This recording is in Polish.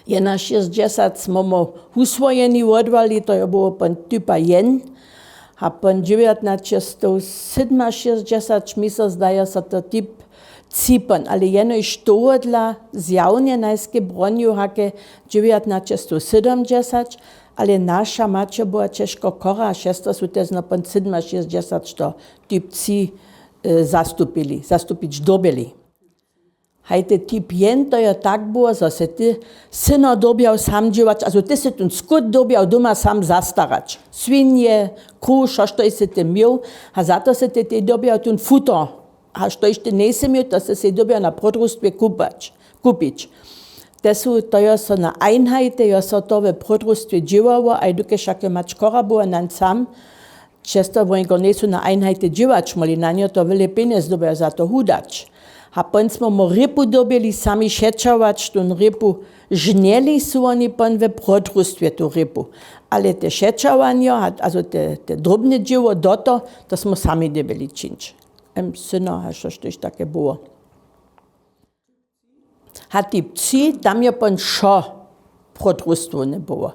Jena 60 smo usvojeni odvali, to je było pan typa 1. A pan 1967 mi se zdaje se to typ Cypern, ale jeno iż to dla zjawnie najskie broniu hake 1970, ale nasza macie była ciężko kora, siestra su też na pan 67 to typ C zastupić dobili. Hajte typ 1 to je tak było, że se ty syna dobiał sam dziewać, also ty se ten skut dobiał doma sam zastarać. Swinie, kuh, co to se ty miał, a za to se ty dobiał ten futer. A što jeszcze nie miał, to se dobiał na prodrustwie kupić. To je so na einheite, je so to w prodrustwie dziewało, a dokiż jakie maczkora była nam sam, często oni go nie są na einheite dziewać, moli na nie to wiele pieniędzy dobiał za to hudać. A potem smo mu rypu dobili sami šečovač, tu rypu žneli su oni pon v prodrustwie tu rypu. Ale te šečovanja, also te drobne dzieło to smo sami dobili činč. Syno, a što štož takie było. A typ C, tam je pon šo prodrustwo ne było.